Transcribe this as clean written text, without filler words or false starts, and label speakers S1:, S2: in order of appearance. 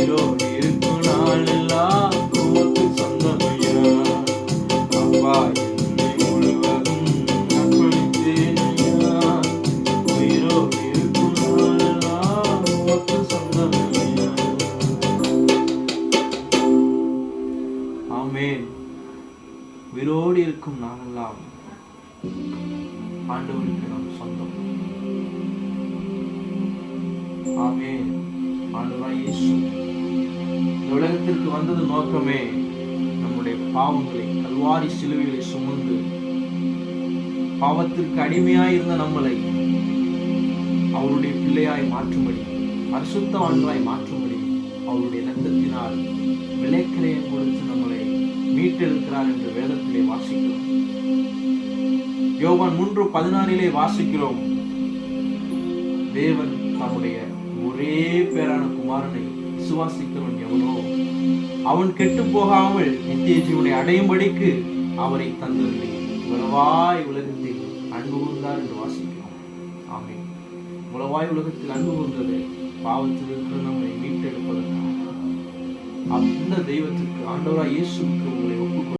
S1: உயிரோடு இருக்கும் நாளெல்லாம் உமக்கு சொந்தமையா. அப்பா என்னை முழுவதும் அர்ப்பணித்தேன் ஐயா. உயிரோடு இருக்கும் நாளெல்லாம் உமக்கு சொந்தமையா. ஆமென். உயிரோடு இருக்கும் நாளெல்லாம் ஆண்டவருக்கு நாம் சொந்தம். ஆமென். ஆண்டவராகிய இயேசு இந்த உலகத்திற்கு வந்தது நோக்கமே நம்முடைய பாவங்களை கல்வாரி சிலுவைகளை சுமந்து பாவத்திற்கு அடிமையாய் இருந்த நம்மளை அவருடைய பிள்ளையாய் மாற்றும்படி, பரிசுத்தவான்களாய் மாற்றும்படி அவருடைய இரத்தத்தினால் விலைக்கிரயம் கொடுத்து நம்மளை மீட்டெடுக்கிறார் என்று வேதத்திலே வாசிக்கிறோம். யோவான் 3:16 வாசிக்கிறோம், தேவன் தம்முடைய ஒரே பேரான குமாரனை விசுவாசிக்கிறவன் எவனோ அவன் கெட்டு போகாமல் நித்திய ஜீவனை அடையும்படிக்கு அவரை தந்தருளி உளவாய் உலகத்தில் அன்பு கூர்ந்தார் என்று வாசிக்கிறோம். ஆமென். உளவாய் உலகத்தில் அன்பு கூர்ந்தது பாவத்தில் இருக்கிற நம்மை மீட்டெடுப்பதற்காக. அந்த தெய்வத்திற்கு, ஆண்டவராகிய இயேசுவுக்கு உங்களை ஒப்புக்கொண்டு